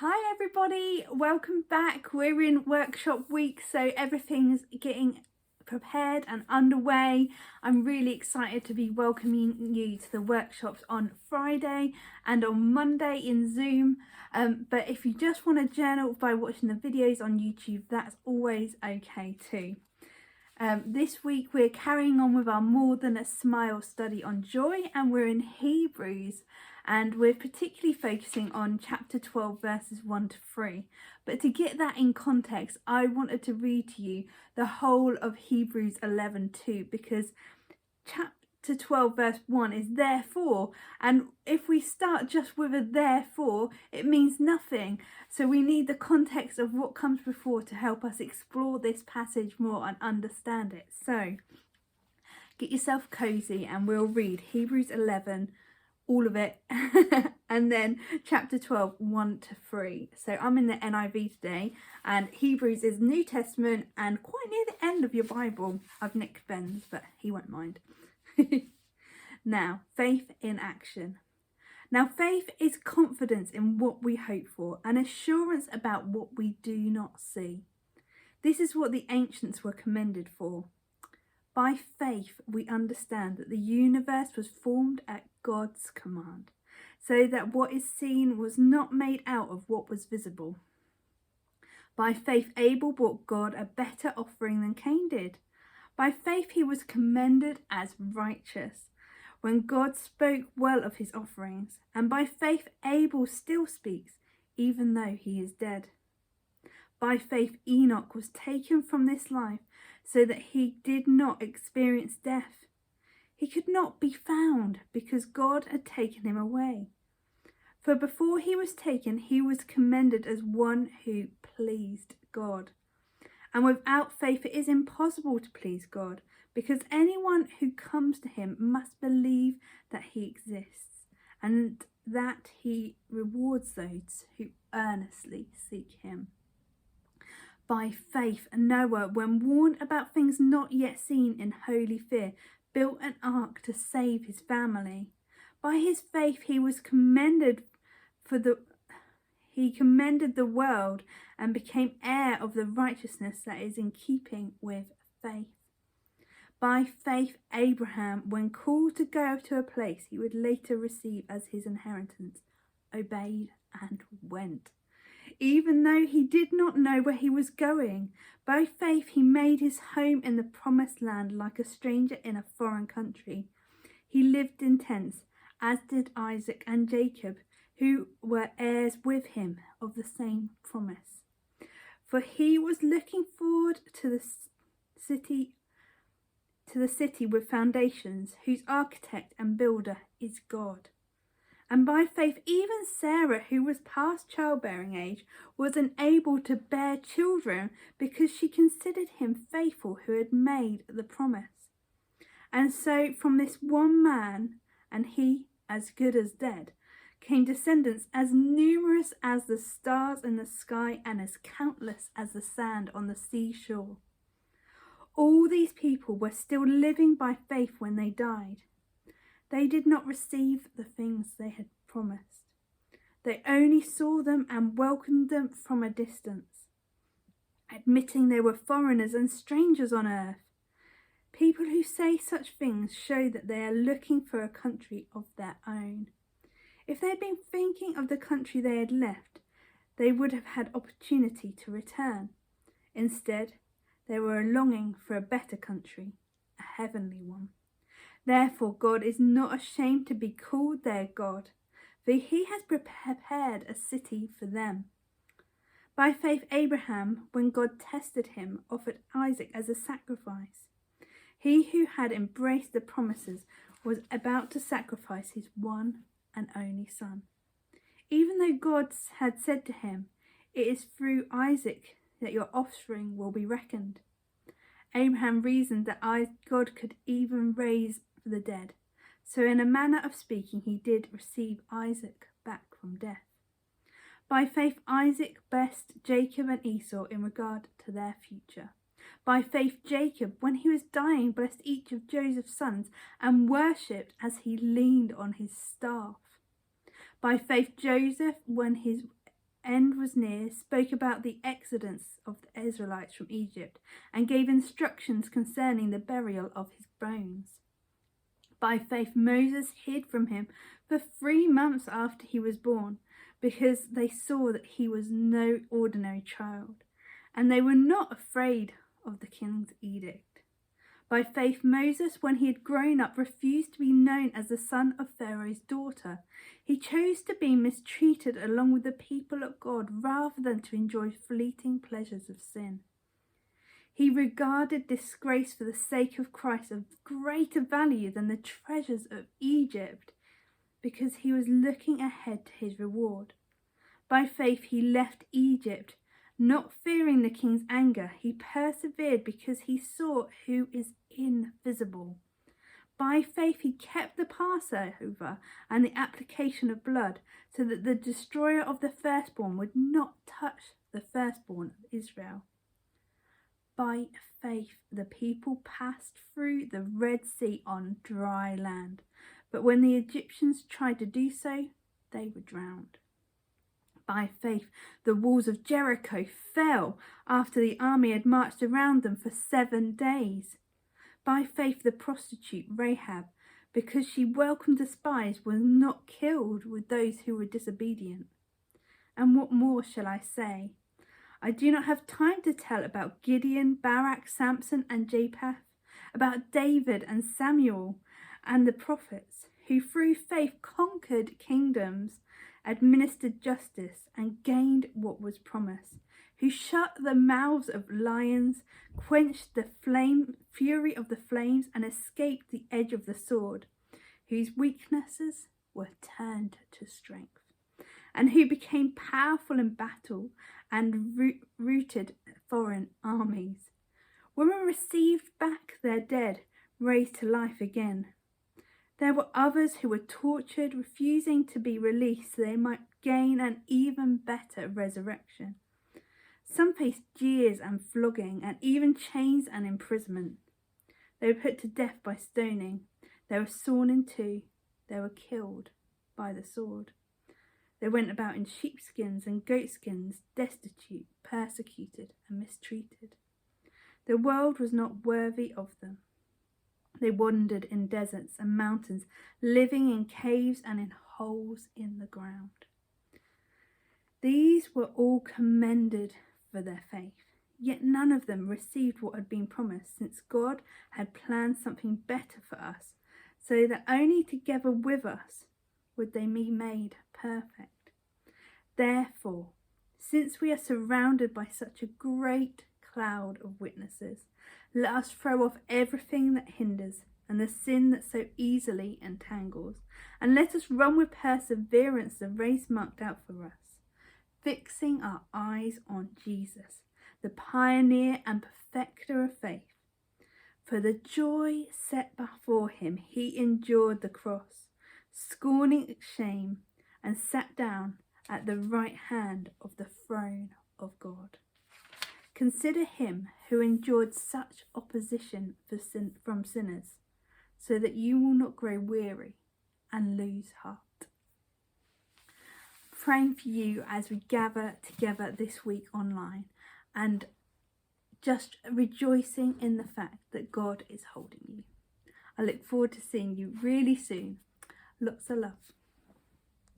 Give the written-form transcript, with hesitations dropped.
Hi everybody, welcome back. We're in workshop week, so everything's getting prepared and underway. I'm really excited to be welcoming you to the workshops on Friday and on Monday in Zoom. But if you just want to journal by watching the videos on YouTube, that's always okay too. This week we're carrying on with our More Than a Smile study on joy, and we're in Hebrews, and we're particularly focusing on chapter 12 verses 1 to 3. But to get that in context, I wanted to read to you the whole of Hebrews 11:2, because chapter 12 verse 1 is therefore, and if we start just with a therefore, it means nothing. So we need the context of what comes before to help us explore this passage more and understand it. So get yourself cozy and we'll read Hebrews 11, all of it, and then chapter 12, 1 to 3. So I'm in the NIV today, and Hebrews is New Testament and quite near the end of your Bible. I've nicked Ben's, but he won't mind. Now, faith in action. Now, faith is confidence in what we hope for and assurance about what we do not see. This is what the ancients were commended for. By faith, we understand that the universe was formed at God's command, so that what is seen was not made out of what was visible. By faith, Abel brought God a better offering than Cain did. By faith, he was commended as righteous when God spoke well of his offerings. And by faith, Abel still speaks, even though he is dead. By faith, Enoch was taken from this life so that he did not experience death. He could not be found because God had taken him away. For before he was taken, he was commended as one who pleased God. And without faith, it is impossible to please God, because anyone who comes to him must believe that he exists and that he rewards those who earnestly seek him. By faith, Noah, when warned about things not yet seen in holy fear, built an ark to save his family. By his faith, he commended the world and became heir of the righteousness that is in keeping with faith. By faith, Abraham, when called to go to a place he would later receive as his inheritance, obeyed and went. Even though he did not know where he was going, by faith he made his home in the promised land like a stranger in a foreign country. He lived in tents, as did Isaac and Jacob, who were heirs with him of the same promise. For he was looking forward to the city with foundations, whose architect and builder is God. And by faith, even Sarah, who was past childbearing age, was unable to bear children because she considered him faithful who had made the promise. And so from this one man, and he as good as dead, came descendants as numerous as the stars in the sky and as countless as the sand on the seashore. All these people were still living by faith when they died. They did not receive the things they had promised. They only saw them and welcomed them from a distance, admitting they were foreigners and strangers on earth. People who say such things show that they are looking for a country of their own. If they had been thinking of the country they had left, they would have had opportunity to return. Instead, they were longing for a better country, a heavenly one. Therefore, God is not ashamed to be called their God, for he has prepared a city for them. By faith, Abraham, when God tested him, offered Isaac as a sacrifice. He who had embraced the promises was about to sacrifice his one and only son. Even though God had said to him, "It is through Isaac that your offspring will be reckoned," Abraham reasoned that God could even raise the dead. So in a manner of speaking, he did receive Isaac back from death. By faith, Isaac blessed Jacob and Esau in regard to their future. By faith, Jacob, when he was dying, blessed each of Joseph's sons and worshipped as he leaned on his staff. By faith, Joseph, when his end was near, spoke about the exodus of the Israelites from Egypt, and gave instructions concerning the burial of his bones. By faith, Moses hid from him for 3 months after he was born, because they saw that he was no ordinary child, and they were not afraid of the king's edict. By faith, Moses, when he had grown up, refused to be known as the son of Pharaoh's daughter. He chose to be mistreated along with the people of God rather than to enjoy fleeting pleasures of sin. He regarded disgrace for the sake of Christ of greater value than the treasures of Egypt, because he was looking ahead to his reward. By faith, he left Egypt, not fearing the king's anger. He persevered because he saw who is invisible. By faith, he kept the Passover and the application of blood, so that the destroyer of the firstborn would not touch the firstborn of Israel. By faith, the people passed through the Red Sea on dry land, but when the Egyptians tried to do so, they were drowned. By faith, the walls of Jericho fell after the army had marched around them for 7 days. By faith, the prostitute Rahab, because she welcomed the spies, was not killed with those who were disobedient. And what more shall I say? I do not have time to tell about Gideon, Barak, Samson, and Jephthah, about David and Samuel and the prophets, who through faith conquered kingdoms, administered justice, and gained what was promised, who shut the mouths of lions, quenched the fury of the flames, and escaped the edge of the sword, whose weaknesses were turned to strength, and who became powerful in battle and routed foreign armies. Women received back their dead, raised to life again. There were others who were tortured, refusing to be released so they might gain an even better resurrection. Some faced jeers and flogging, and even chains and imprisonment. They were put to death by stoning. They were sawn in two. They were killed by the sword. They went about in sheepskins and goatskins, destitute, persecuted, and mistreated. The world was not worthy of them. They wandered in deserts and mountains, living in caves and in holes in the ground. These were all commended for their faith, yet none of them received what had been promised, since God had planned something better for us, so that only together with us would they be made perfect. Therefore, since we are surrounded by such a great cloud of witnesses, let us throw off everything that hinders and the sin that so easily entangles, and let us run with perseverance the race marked out for us, fixing our eyes on Jesus, the pioneer and perfecter of faith. For the joy set before him, he endured the cross, scorning shame, and sat down at the right hand of the throne of God. Consider him who endured such opposition from sinners, so that you will not grow weary and lose heart. Praying for you as we gather together this week online, and just rejoicing in the fact that God is holding you. I look forward to seeing you really soon. Lots of love.